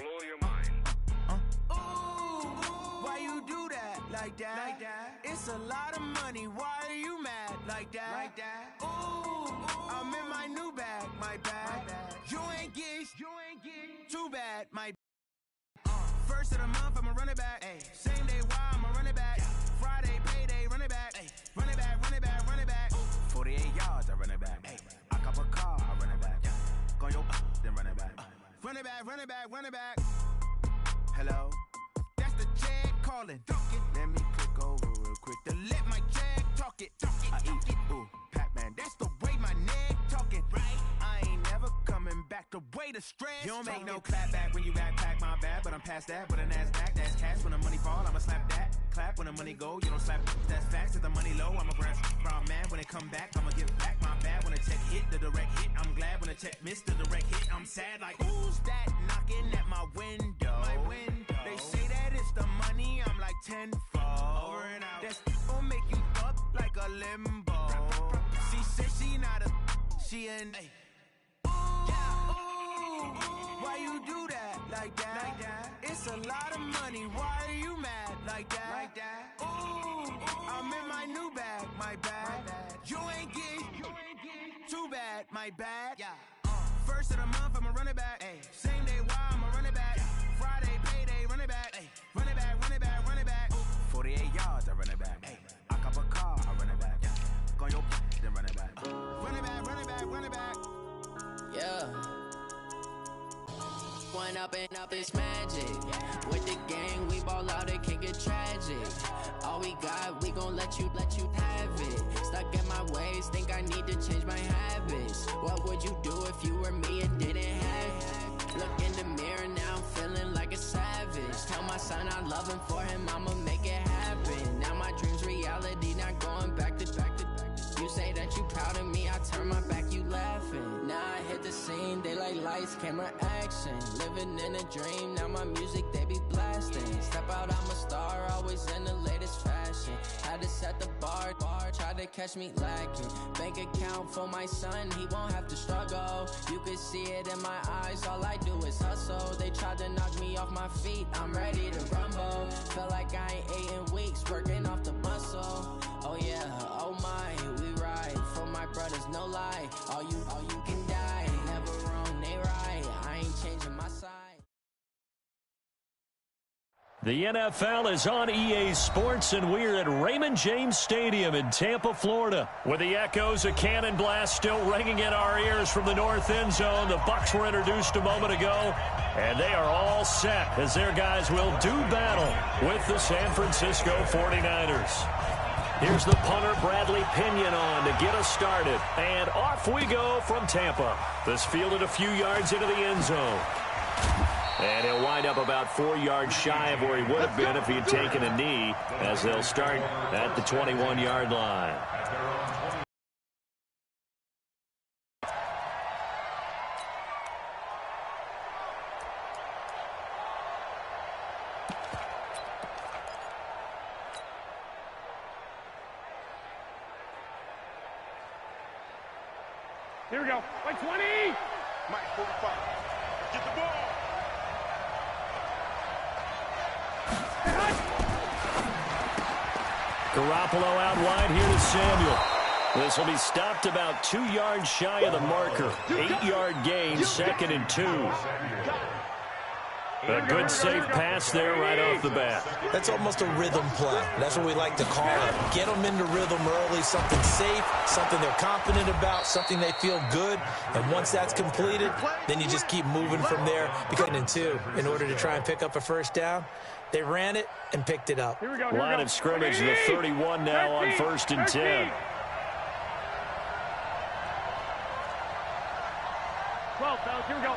blow your mind. Why you do that like that? It's a lot of money. Why are you mad like that? I'm in my new bag, my bag. You ain't get too bad, my first of the month, I'ma run it back. Same day, why I'ma run it back. Friday, payday, run it back. Run it back, run it back, run it back. 48 yards, I run it back. I cop a car, I run it back. Go yo, then run it back. Run it back, run it back, run it back. Hello, that's the jag calling. Let me click over real quick to let my jag talk it. I eat it, ooh, Pac-Man, that's the way my neck talking. Right, I ain't never coming back the way the stress. You don't make no clap back when you backpack, my bad, but I'm past that. But a NASDAQ, that's cash. When the money fall, I'ma slap that. Clap when the money go, you don't slap. That's facts. If the money low, I'ma grab from man. When it come back, I'ma give back. My bad when the check hit, the direct hit. I'm glad when the check missed the direct hit. I'm sad like who's that knocking at my window? My window. They say that it's the money. I'm like tenfold. Over and out. That's gon' make you up like a limbo. She said she not a. She an. Why you do that like that? It's a lot of money. Why are you mad like that? I'm in my new bag, my bag. You ain't get too bad, my bad. First of the month, I'ma run it back. Same day, why I'ma run it back. Friday, payday, run it back. Run it back, run it back, run it back. 48 yards, I run it back. I cop a car, I run it back. Go yo, then run it back. Run it back, run it back, run it back. Yeah. One up and up is magic. With the gang, we ball out, it can get tragic. All we got, we gon' let you have it. Stuck in my ways, think I need to change my habits. What would you do if you were me and didn't have it? Look in the mirror, now I'm feeling like a savage. Tell my son I love him, for him I'ma make it happen. Now my dream's reality, not going back to. You say that you proud of me, I turn my back, you laughing. Now I hit the scene, they like lights, camera, action. Living in a dream, now my music, they be blasting. Step out, I'm a star, always in the latest fashion. Had to set the bar, try to catch me lacking. Bank account for my son, he won't have to struggle. You can see it in my eyes, all I do is hustle. They tried to knock me off my feet, I'm ready to rumble. Feel like I ain't ate in weeks, working off the muscle. Oh yeah, oh my, we ride for my brothers, no lie. All you can die, never wrong, they right. I ain't changing my side. The NFL is on EA Sports, and we're at Raymond James Stadium in Tampa, Florida. With the echoes of Cannon Blast still ringing in our ears from the north end zone, the Bucs were introduced a moment ago, and they are all set as their guys will do battle with the San Francisco 49ers. Here's the punter, Bradley Pinion, on to get us started. And off we go from Tampa. This fielded a few yards into the end zone. And he'll wind up about 4 yards shy of where he would have been if he had taken a knee, as they'll start at the 21-yard line. Here we go. Like 20. Mike, 45. Get the ball. Garoppolo out wide here to Samuel. This will be stopped about 2 yards shy of the marker. 8-yard gain, 2nd and 2. A good safe pass there right off the bat. That's almost a rhythm play. That's what we like to call it. Get them into rhythm early, something safe, something they're confident about, something they feel good. And once that's completed, then you just keep moving from there. Because in 2, in order to try and pick up a first down, they ran it and picked it up. Line of scrimmage, the 31 now on 1st and 10. 12, fellas, here we go.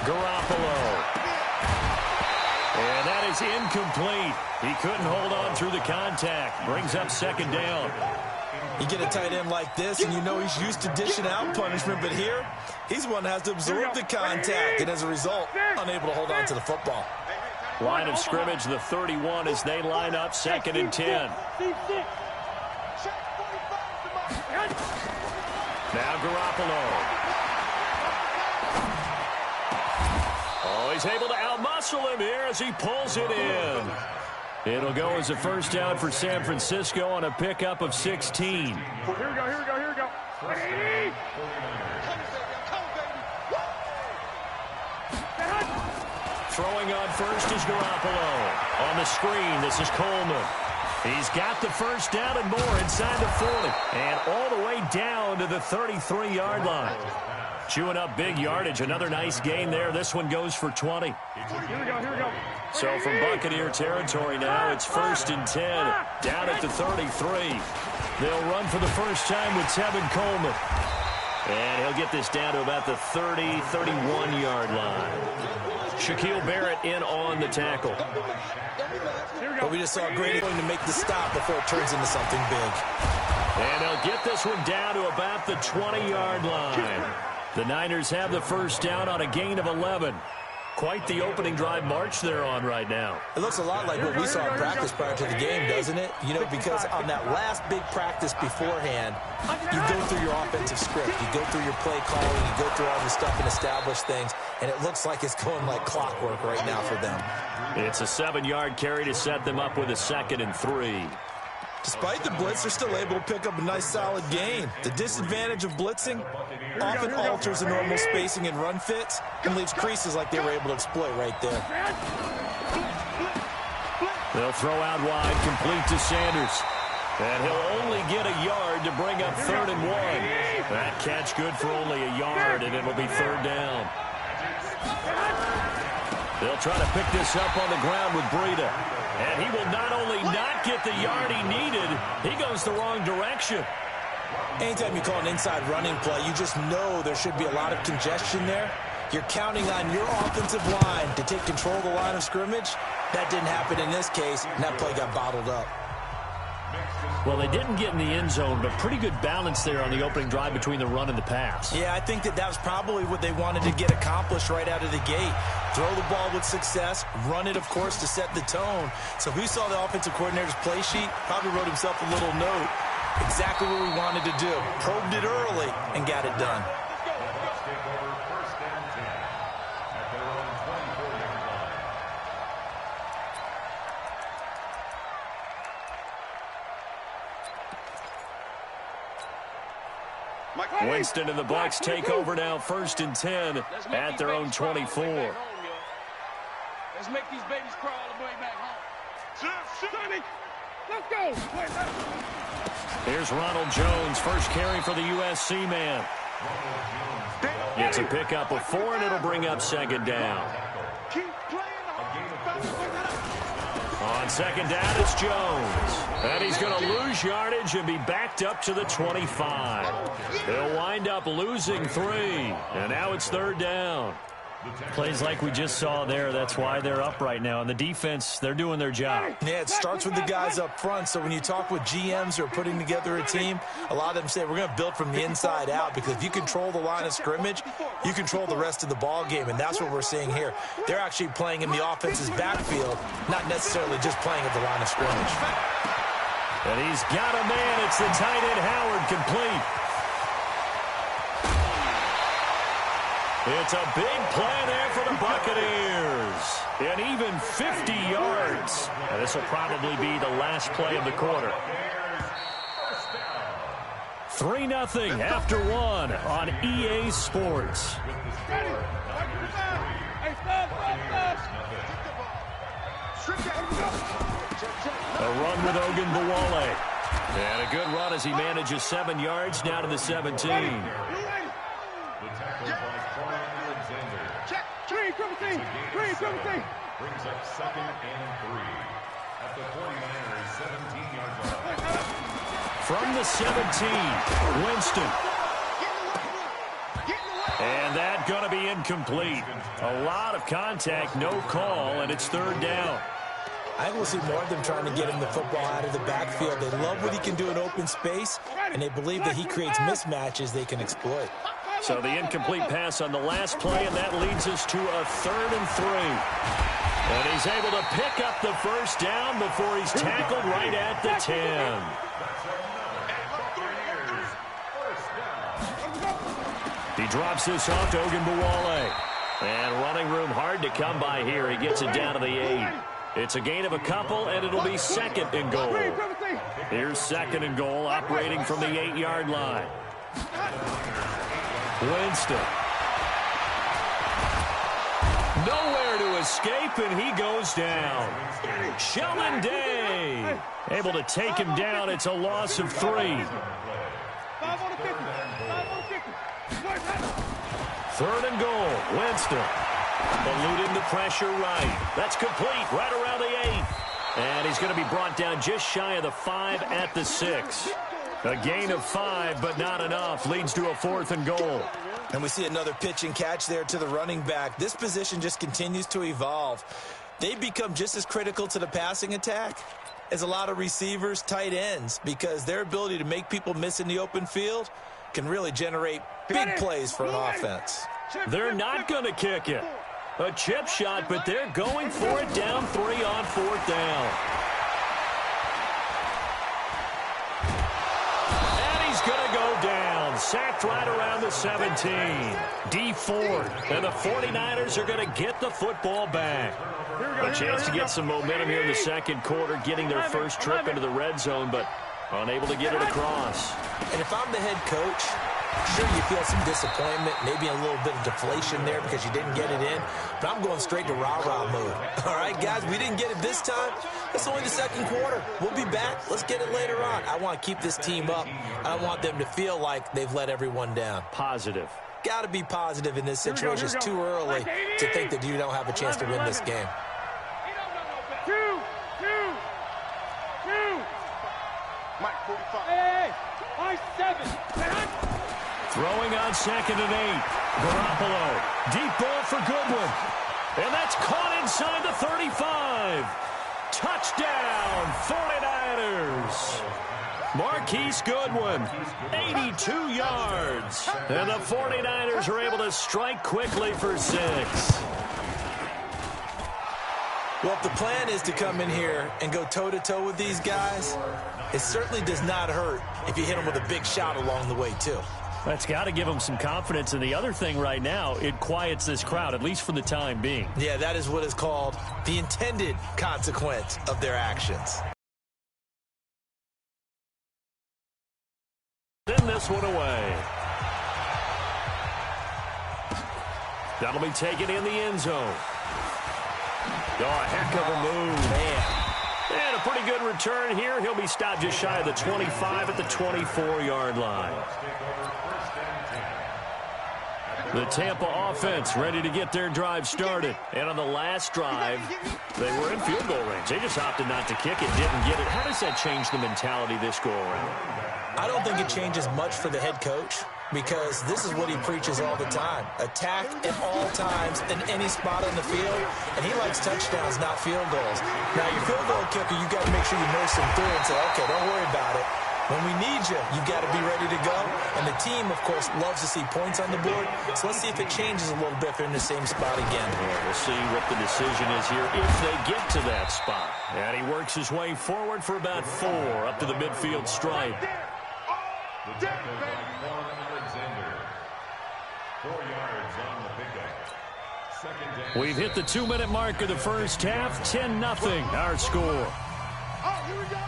Garoppolo. And that is incomplete. He couldn't hold on through the contact. Brings up 2nd down. You get a tight end like this, and you know he's used to dishing out punishment, but here, he's one that has to absorb the contact, and as a result, unable to hold on to the football. Line of scrimmage, the 31, as they line up 2nd and 10. Now Garoppolo. he's able to outmuscle him here as he pulls it in. It'll go as a first down for San Francisco on a pickup of 16. Here we go. Ready? Throwing on first is Garoppolo. On the screen, this is Coleman. He's got the first down and more inside the 40. And all the way down to the 33-yard line. Chewing up big yardage. Another nice gain there. This one goes for 20. Here we go. So from Buccaneer territory now, it's 1st and 10. Down at the 33. They'll run for the first time with Tevin Coleman. And he'll get this down to about the 30, 31-yard line. Shaquille Barrett in on the tackle. But we just saw Grady going to make the stop before it turns into something big. And they'll get this one down to about the 20-yard line. The Niners have the first down on a gain of 11. Quite the opening drive march they're on right now. It looks a lot like what we saw in practice prior to the game, doesn't it? You know, because on that last big practice beforehand, you go through your offensive script. You go through your play calling. You go through all the stuff and establish things. And it looks like it's going like clockwork right now for them. It's a 7-yard carry to set them up with a 2nd and 3. Despite the blitz, they're still able to pick up a nice solid gain. The disadvantage of blitzing often alters the normal spacing and run fits and leaves creases like they were able to exploit right there. They'll throw out wide, complete to Sanders. And he'll only get a yard to bring up 3rd and 1. That catch good for only a yard, and it'll be 3rd down. They'll try to pick this up on the ground with Breida. And he will not only not get the yard he needed, he goes the wrong direction. Anytime you call an inside running play, you just know there should be a lot of congestion there. You're counting on your offensive line to take control of the line of scrimmage. That didn't happen in this case, and that play got bottled up. Well, they didn't get in the end zone, but pretty good balance there on the opening drive between the run and the pass. Yeah, I think that was probably what they wanted to get accomplished right out of the gate. Throw the ball with success, run it, of course, to set the tone. So we saw the offensive coordinator's play sheet, probably wrote himself a little note. Exactly what we wanted to do. Probed it early and got it done. Winston and the Bucs take over now, 1st and 10 at their own 24. Let's make these babies crawl all the way back home. Let's go. Here's Ronald Jones, first carry for the USC man. It's a pickup of 4, and it'll bring up 2nd down. On 2nd down, it's Jones. And he's going to lose yardage and be backed up to the 25. They'll wind up losing 3. And now it's 3rd down. Plays like we just saw there. That's why they're up right now. And the defense, they're doing their job. Yeah, it starts with the guys up front. So when you talk with GMs who are putting together a team, a lot of them say we're going to build from the inside out, because if you control the line of scrimmage, you control the rest of the ball game, and that's what we're seeing here. They're actually playing in the offense's backfield, not necessarily just playing at the line of scrimmage. And he's got a man. It's the tight end Howard, complete. It's a big play there for the Buccaneers. And even 50 yards. And this will probably be the last play of the quarter. 3-0 after 1 on EA Sports. A run with Ogunbowale. And a good run as he manages 7 yards now to the 17. Brings up 2nd and 3 at the 49ers 17-yard line. From the 17, Winston. And that going to be incomplete. A lot of contact, no call, and it's 3rd down. I think we'll see more of them trying to get him the football out of the backfield. They love what he can do in open space, and they believe that he creates mismatches they can exploit. So the incomplete pass on the last play, and that leads us to a 3rd and 3. And he's able to pick up the first down before he's tackled right at the 10. He drops this off to Ogunbowale. And running room hard to come by here. He gets it down to the 8. It's a gain of a couple, and it'll be 2nd and goal. Here's 2nd and goal, operating from the 8-yard line. Winston. Nowhere to escape, and he goes down. Sheldon Day able to take him down. It's a loss of 3. 3rd and goal. Winston eluding the pressure right. That's complete right around the 8. And he's going to be brought down just shy of the 5 at the 6. A gain of 5, but not enough. Leads to a 4th and goal. And we see another pitch and catch there to the running back. This position just continues to evolve. They become just as critical to the passing attack as a lot of receivers, tight ends, because their ability to make people miss in the open field can really generate big plays for an offense. They're not going to kick it. A chip shot, but they're going for it down 3 on 4th down. And he's going to go down. Sacked right around the 17. D Ford. And the 49ers are going to get the football back. A chance to get some momentum here in the 2nd quarter, getting their first trip into the red zone, but unable to get it across. And if I'm the head coach, sure, you feel some disappointment, maybe a little bit of deflation there because you didn't get it in, but I'm going straight to rah-rah mode. All right, guys, we didn't get it this time. It's only the 2nd quarter. We'll be back. Let's get it later on. I want to keep this team up. I don't want them to feel like they've let everyone down. Positive. Got to be positive in this situation. It's too early to think that you don't have a chance to win this game. 2. Mike, 45. Hey, 7. Throwing on 2nd and 8. Garoppolo. Deep ball for Goodwin. And that's caught inside the 35. Touchdown, 49ers. Marquise Goodwin, 82 yards. And the 49ers are able to strike quickly for 6. Well, if the plan is to come in here and go toe-to-toe with these guys, it certainly does not hurt if you hit them with a big shot along the way, too. That's got to give them some confidence. And the other thing right now, it quiets this crowd, at least for the time being. Yeah, that is what is called the intended consequence of their actions. Send this one away. That'll be taken in the end zone. Oh, a heck of a move. Man. And a pretty good return here. He'll be stopped just shy of the 25 at the 24-yard line. The Tampa offense ready to get their drive started. And on the last drive, they were in field goal range. They just opted not to kick it, didn't get it. How does that change the mentality this go-around? I don't think it changes much for the head coach, because this is what he preaches all the time. Attack at all times in any spot on the field, and he likes touchdowns, not field goals. Now, your field goal kicker, you got to make sure you nurse him through and say, okay, don't worry about it. When we need you, you got to be ready to go. And the team, of course, loves to see points on the board. So let's see if it changes a little bit if they're in the same spot again. Well, we'll see what the decision is here if they get to that spot. And he works his way forward for about 4 up to the midfield stripe. The tackle by Quan Alexander. 4 yards on the pickup. Second down. We've hit the 2-minute mark of the first half. 10-0 our score. Oh, here we go.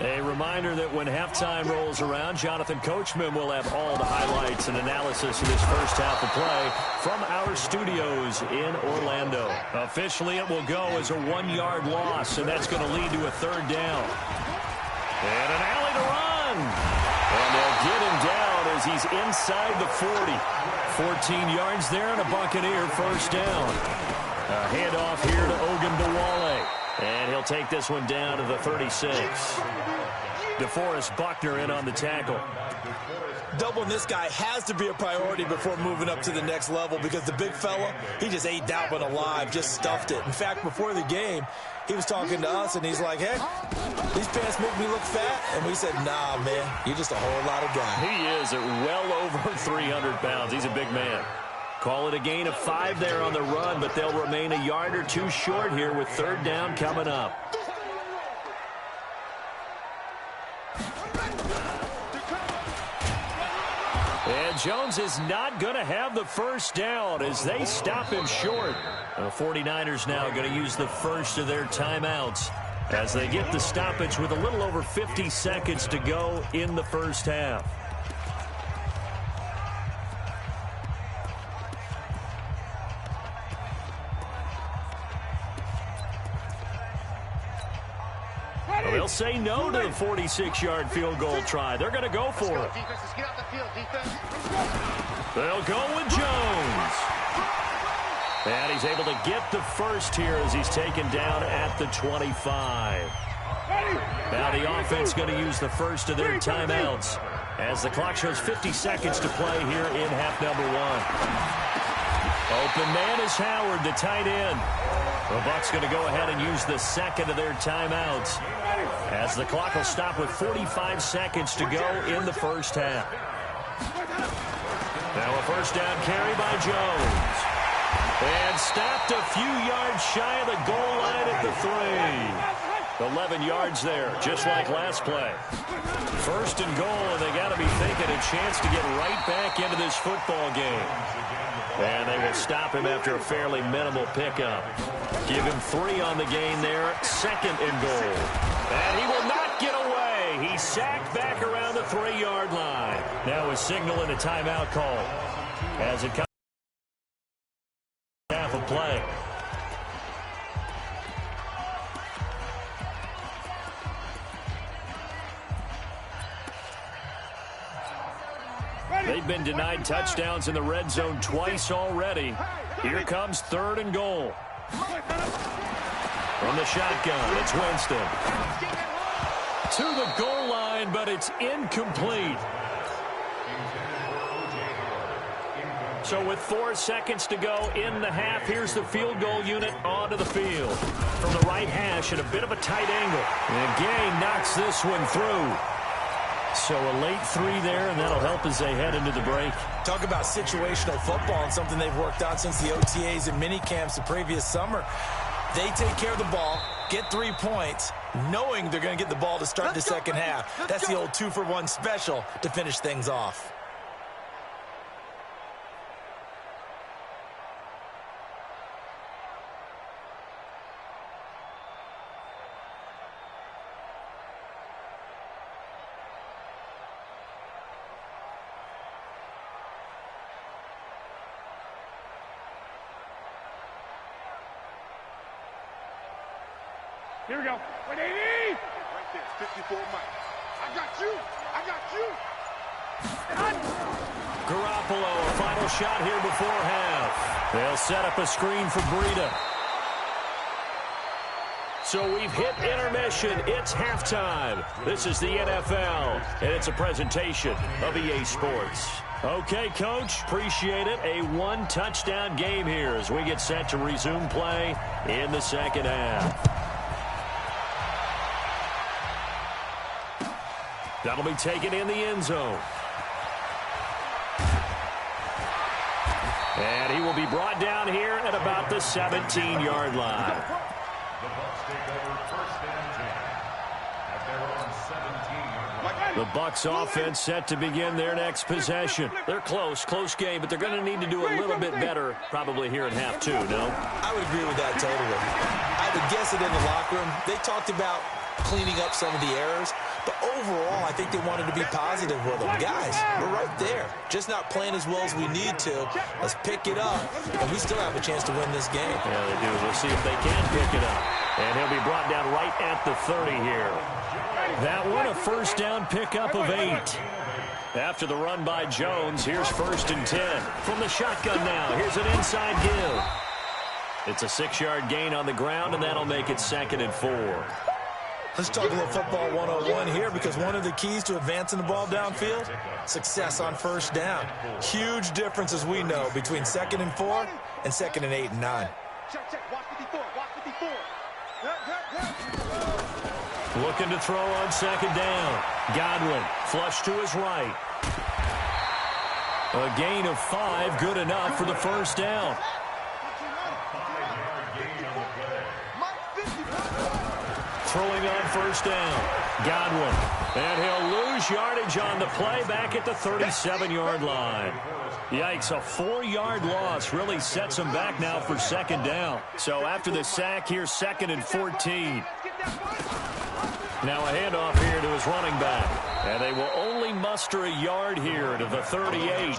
A reminder that when halftime rolls around, Jonathan Coachman will have all the highlights and analysis of this first half of play from our studios in Orlando. Officially, it will go as a 1-yard loss, and that's going to lead to a 3rd down. And an alley to run. And they'll get him down as he's inside the 40. 14 yards there and a Buccaneer first down. A handoff here to Ogunbowale. And he'll take this one down to the 36. DeForest Buckner in on the tackle. Doubling this guy has to be a priority before moving up to the next level, because the big fella, he just ate that one alive, just stuffed it. In fact, before the game, he was talking to us, and he's like, hey, these pants make me look fat. And we said, nah, man, you're just a whole lot of guy. He is at well over 300 pounds. He's a big man. Call it a gain of 5 there on the run, but they'll remain a yard or 2 short here with 3rd down coming up. And Jones is not going to have the first down as they stop him short. The 49ers now going to use the first of their timeouts as they get the stoppage with a little over 50 seconds to go in the first half. They'll say no to the 46-yard field goal try. They're going to go for it. They'll go with Jones. And he's able to get the first here as he's taken down at the 25. Now the offense going to use the first of their timeouts as the clock shows 50 seconds to play here in half number 1. Open man is Howard, the tight end. The Bucs going to go ahead and use the second of their timeouts as the clock will stop with 45 seconds to go in the first half. Now a first down carry by Jones. And stopped a few yards shy of the goal line at the 3. 11 yards there, just like last play. First and goal, and they got to be thinking a chance to get right back into this football game. And they will stop him after a fairly minimal pickup. Give him 3 on the gain there. Second and goal. And he will not get away. He's sacked back around the 3-yard line. Now a signal and a timeout call as it comes half of play. They've been denied touchdowns in the red zone twice already. Here comes third and goal. From the shotgun, it's Winston. To the goal line, but it's incomplete. So with 4 seconds to go in the half, here's the field goal unit onto the field. From the right hash at a bit of a tight angle. And Gay knocks this one through. So a late 3 there, and that'll help as they head into the break. Talk about situational football and something they've worked out since the OTAs and mini camps the previous summer. They take care of the ball, get 3 points, knowing they're going to get the ball to start the second half. That's the old 2-for-1 special to finish things off. Here we go. 180. Right there, 54 Mike. I got you. I got you. Garoppolo, a final shot here before half. They'll set up a screen for Breida. So we've hit intermission. It's halftime. This is the NFL, and it's a presentation of EA Sports. Okay, Coach, appreciate it. A 1-touchdown game here as we get set to resume play in the second half. That'll be taken in the end zone. And he will be brought down here at about the 17-yard line. The Bucs take over first and 10 at their own 17-yard line. The Bucs offense set to begin their next possession. They're close game, but they're going to need to do a little bit better probably here in half 2, no? I would agree with that totally. I would guess it in the locker room. They talked about cleaning up some of the errors, but overall, I think they wanted to be positive with them. Guys, we're right there. Just not playing as well as we need to. Let's pick it up, and we still have a chance to win this game. Yeah, they do. We'll see if they can pick it up. And he'll be brought down right at the 30 here. That one, a first down pickup of 8. After the run by Jones, here's first and 10. From the shotgun now, here's an inside give. It's a 6-yard gain on the ground, and that'll make it second and 4. Let's talk a little football 101 here, because one of the keys to advancing the ball downfield, success on first down. Huge difference, as we know, between 2nd and 4 and 2nd and 8 and 9. Looking to throw on second down. Godwin, flush to his right. A gain of 5, good enough for the first down. Throwing on first down. Godwin. And he'll lose yardage on the play back at the 37-yard line. Yikes, a 4-yard loss really sets him back now for second down. So after the sack, here's 2nd and 14. Now a handoff here to his running back. And they will only muster a yard here to the 38.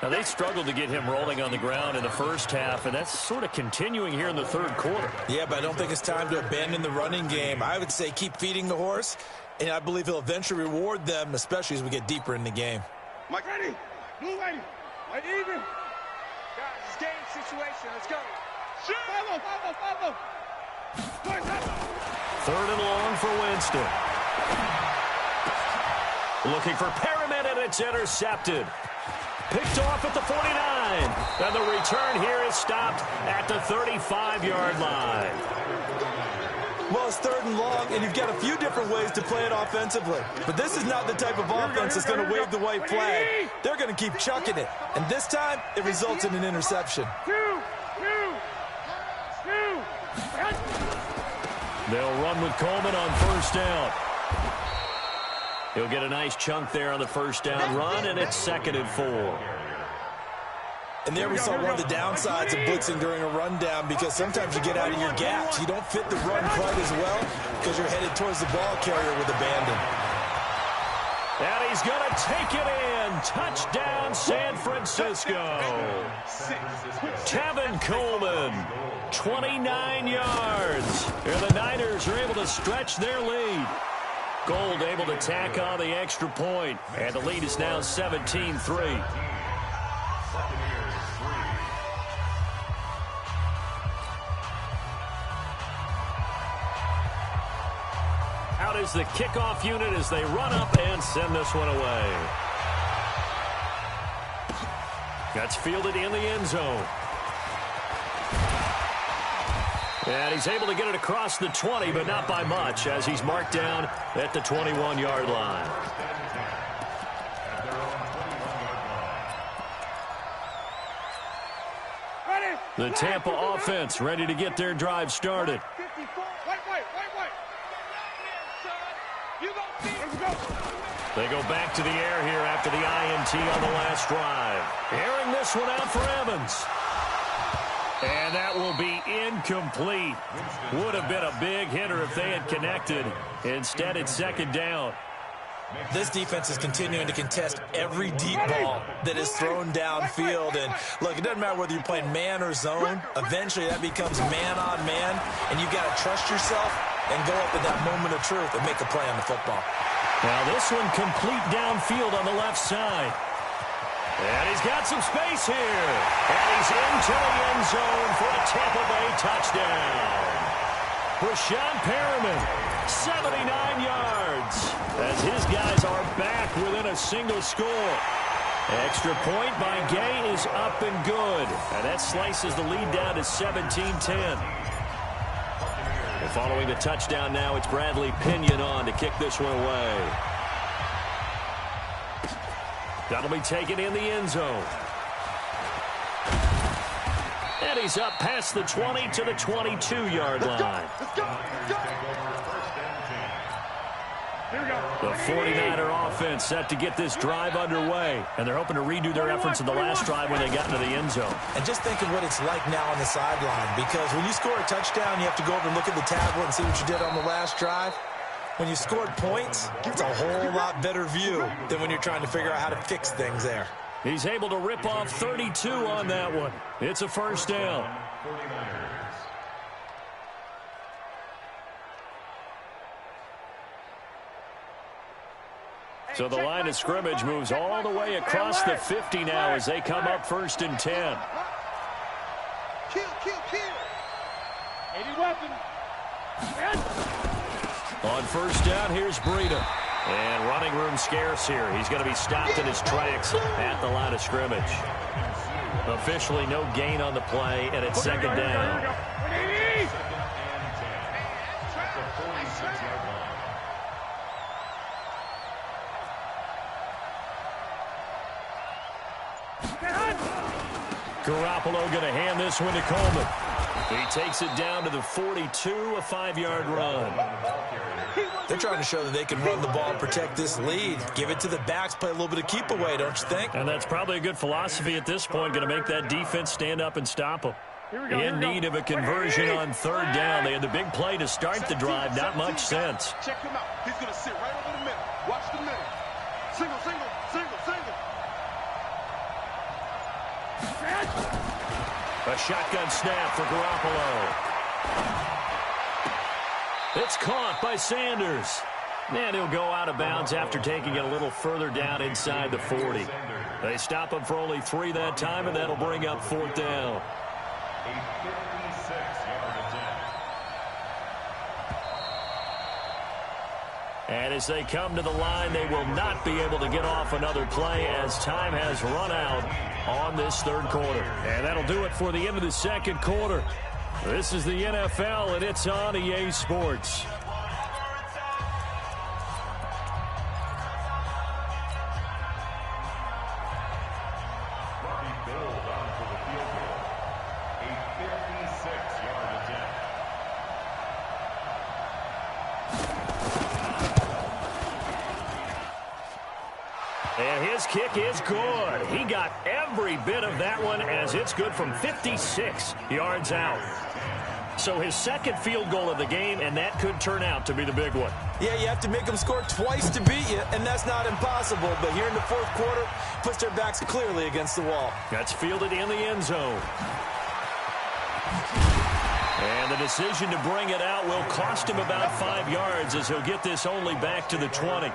Now, they struggled to get him rolling on the ground in the first half, and that's sort of continuing here in the third quarter. Yeah, but I don't think it's time to abandon the running game. I would say keep feeding the horse, and I believe he'll eventually reward them, especially as we get deeper in the game. Mike, ready? Blue ready. Right, even. Guys, it's game situation. Let's go. Shoot. Follow. 3rd and long for Winston. Looking for Perriman, and it's intercepted. Picked off at the 49. And the return here is stopped at the 35-yard line. Well, it's 3rd and long, and you've got a few different ways to play it offensively. But this is not the type of offense that's going to wave the white flag. They're going to keep chucking it. And this time, it results in an interception. They'll run with Coleman on 1st down. He'll get a nice chunk there on the 1st down run, and it's 2nd and 4. And there we saw one of the downsides of blitzing during a rundown, because sometimes you get out of your gaps. You don't fit the run quite as well because you're headed towards the ball carrier with abandon. And he's going to take it in. Touchdown, San Francisco. Tevin Coleman, 29 yards. And the Niners are able to stretch their lead. Gold able to tack on the extra point, and the lead is now 17-3. Out is the kickoff unit as they run up and send this one away. That's fielded in the end zone. And he's able to get it across the 20, but not by much, as he's marked down at the 21-yard line. The Tampa offense ready to get their drive started. They go back to the air here after the INT on the last drive. Airing this one out for Evans. And that will be incomplete. Would have been a big hitter if they had connected. Instead, it's 2nd down. This defense is continuing to contest every deep ball that is thrown downfield. And, look, it doesn't matter whether you're playing man or zone. Eventually, that becomes man on man. And you've got to trust yourself and go up at that moment of truth and make a play on the football. Now, this one complete downfield on the left side. And he's got some space here. And he's into the end zone for a Tampa Bay touchdown. Rashawn Perriman, 79 yards. As his guys are back within a single score. Extra point by Gay is up and good. And that slices the lead down to 17-10. And following the touchdown now, it's Bradley Pinion on to kick this one away. That'll be taken in the end zone. And he's up past the 20 to the 22-yard line. The 49er offense set to get this drive underway. And they're hoping to redo their efforts in the last drive when they got into the end zone. And just think of what it's like now on the sideline. Because when you score a touchdown, you have to go over and look at the tablet and see what you did on the last drive. When you scored points, it's a whole lot better view than when you're trying to figure out how to fix things there. He's able to rip off 32 on that one. It's a 1st down. So the line of scrimmage moves all the way across the 50 now as they come up 1st and 10. Kill. 80 weapon. On 1st down, here's Breida. And running room scarce here. He's going to be stopped in his tracks at the line of scrimmage. Officially no gain on the play, and it's 2nd down. Garoppolo going to hand this one to Coleman. He takes it down to the 42, a 5-yard run. They're trying to show that they can run the ball and protect this lead. Give it to the backs, play a little bit of keep away, don't you think? And that's probably a good philosophy at this point, going to make that defense stand up and stop them. In need of a conversion on third down. They had the big play to start the drive. Not much sense. Check him out. He's going to sit right over the middle. Watch the middle. Single, single, single, single. A shotgun snap for Garoppolo. It's caught by Sanders. And he'll go out of bounds after taking it a little further down inside the 40. They stop him for only 3 that time, and that'll bring up fourth down. A 56-yard attempt. And as they come to the line, they will not be able to get off another play as time has run out on this third quarter. And that'll do it for the end of the second quarter. This is the NFL, and it's on EA Sports. And his kick is good. He got every bit of that one as it's good from 56 yards out. So his second field goal of the game, and that could turn out to be the big one. Yeah, you have to make them score twice to beat you, and that's not impossible. But here in the fourth quarter, puts their backs clearly against the wall. That's fielded in the end zone. And the decision to bring it out will cost him about 5 yards as he'll get this only back to the 20.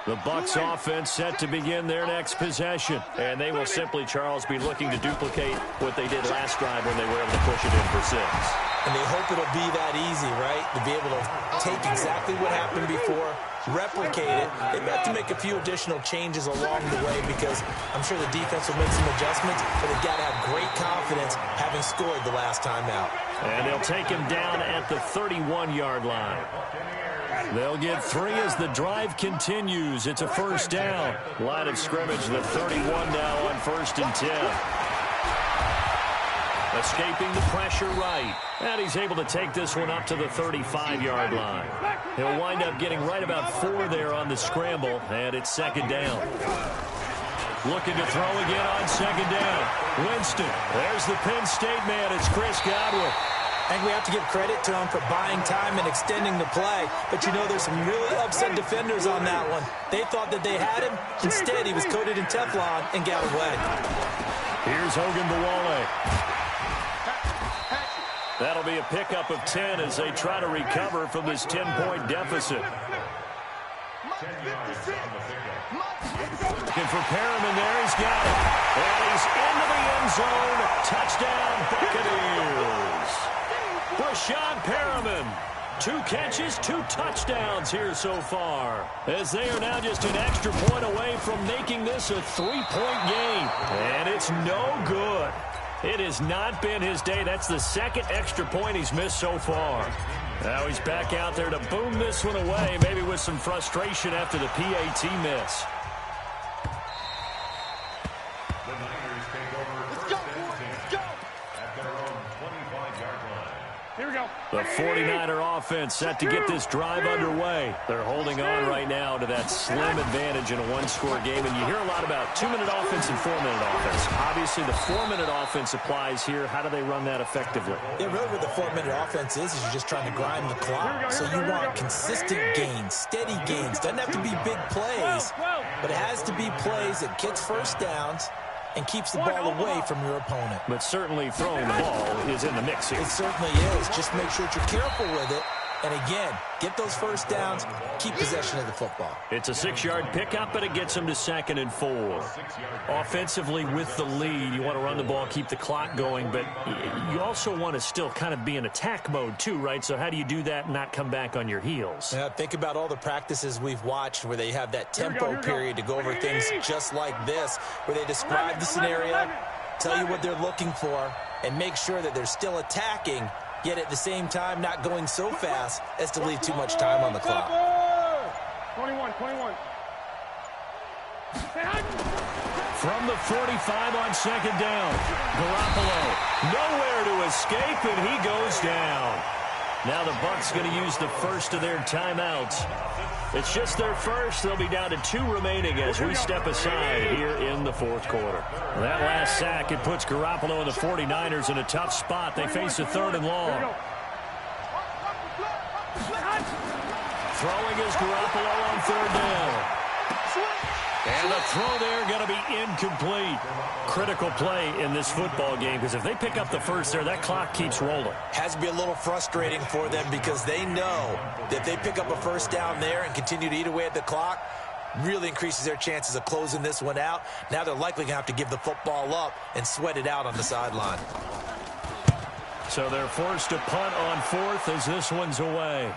The Bucs offense set to begin their next possession. And they will simply, Charles, be looking to duplicate what they did last drive when they were able to push it in for 6. And they hope it'll be that easy, right? To be able to take exactly what happened before, replicate it. They may have to make a few additional changes along the way because I'm sure the defense will make some adjustments, but they've got to have great confidence having scored the last time out. And they'll take him down at the 31-yard line. They'll get 3 as the drive continues. It's a first down. Line of scrimmage, the 31 now on 1st and 10. Escaping the pressure right. And he's able to take this one up to the 35-yard line. He'll wind up getting right about 4 there on the scramble, and it's second down. Looking to throw again on second down. Winston. There's the Penn State man. It's Chris Godwin. I think we have to give credit to him for buying time and extending the play. But, you know, there's some really upset defenders on that one. They thought that they had him. Instead, he was coated in Teflon and got away. Here's Hogan Bawale. That'll be a pickup of 10 as they try to recover from this 10-point deficit. Looking for Perriman there. He's got it. And he's into the end zone. Touchdown, Buccaneers. Rashad Perriman, 2 catches, 2 touchdowns here so far, as they are now just an extra point away from making this a 3-point game. And it's no good. It has not been his day. That's the second extra point he's missed so far. Now he's back out there to boom this one away, maybe with some frustration after the PAT miss. The Niners take over first and 10 at their own 25-yard line. Here we go. The 49er offense set to get this drive underway. They're holding on right now to that slim advantage in a 1-score game. And you hear a lot about 2-minute offense and 4-minute offense. Obviously, the 4-minute offense applies here. How do they run that effectively? Yeah, really what the 4-minute offense is you're just trying to grind the clock. So you want consistent gains, steady gains. Doesn't have to be big plays, but it has to be plays that gets first downs and keeps the ball away from your opponent. But certainly throwing the ball is in the mix here. It certainly is. Just make sure that you're careful with it. And again, get those first downs, keep possession of the football. It's a 6-yard pickup, but it gets them to 2nd and 4. Offensively with the lead, you want to run the ball, keep the clock going, but you also want to still kind of be in attack mode too, right? So how do you do that and not come back on your heels? Yeah, think about all the practices we've watched where they have that tempo period to go over things just like this, where they describe the scenario, tell you what they're looking for, and make sure that they're still attacking, yet at the same time not going so fast as to leave too much time on the clock. 21. from the 45 on second down. Garoppolo nowhere to escape, and he goes down. Now the Bucs going to use the first of their timeouts. It's just their first. They'll be down to 2 remaining as we step aside here in the fourth quarter. That last sack, it puts Garoppolo and the 49ers in a tough spot. They face a 3rd and long. Throwing is Garoppolo on 3rd down. And the throw there going to be incomplete. Critical play in this football game, because if they pick up the first there, that clock keeps rolling. Has to be a little frustrating for them because they know that if they pick up a first down there and continue to eat away at the clock, really increases their chances of closing this one out. Now they're likely going to have to give the football up and sweat it out on the sideline. So they're forced to punt on 4th as this one's away.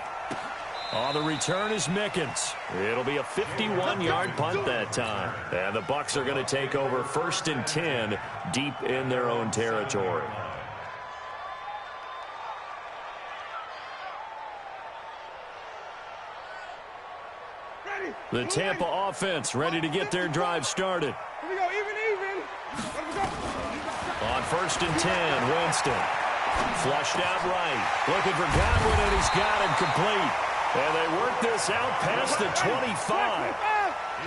On the return is Mickens. It'll be a 51-yard punt that time. And the Bucs are going to take over 1st and 10 deep in their own territory. The Tampa offense ready to get their drive started. Here we go, even. On 1st and 10, Winston. Flushed out right. Looking for Godwin, and he's got him complete. And they work this out past the 25.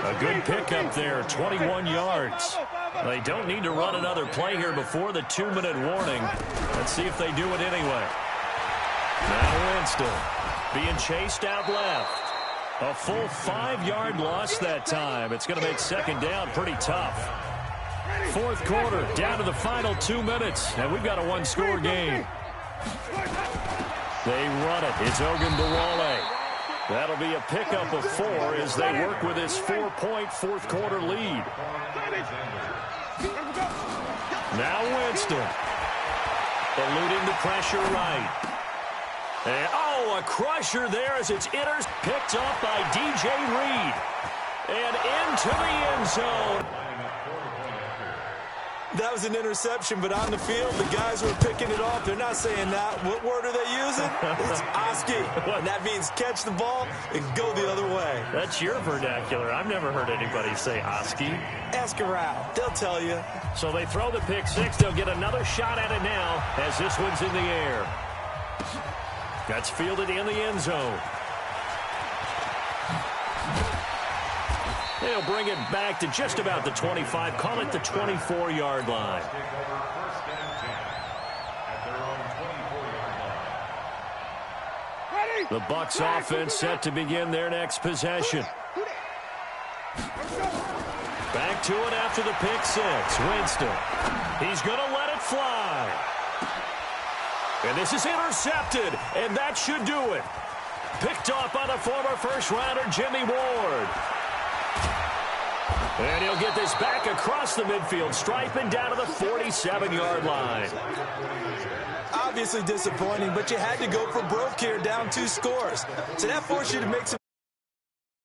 A good pickup there, 21 yards. They don't need to run another play here before the 2-minute warning. Let's see if they do it anyway. Now Winston being chased out left. A full 5-yard loss that time. It's going to make 2nd down pretty tough. 4th quarter, down to the final 2 minutes, and we've got a 1-score game. They run it. It's Ogunbowale. That'll be a pickup of 4 as they work with this 4-point 4th quarter lead. Now Winston. Eluding the pressure right. And, a crusher there as it's picked up by DJ Reed. And into the end zone. That was an interception, but on the field, the guys who are picking it off, they're not saying that. What word are they using? It's Oski. And that means catch the ball and go the other way. That's your vernacular. I've never heard anybody say Oski. Ask around. They'll tell you. So they throw the pick 6. They'll get another shot at it now as this one's in the air. That's fielded in the end zone. They'll bring it back to just about the 25. Call it the 24-yard line. The Bucs offense set to begin their next possession. Back to it after the pick 6. Winston. He's going to let it fly. And this is intercepted, and that should do it. Picked off by the former first-rounder Jimmy Ward. And he'll get this back across the midfield stripe and down to the 47-yard line. Obviously disappointing, but you had to go for broke here, down 2 scores. So that forced you to make some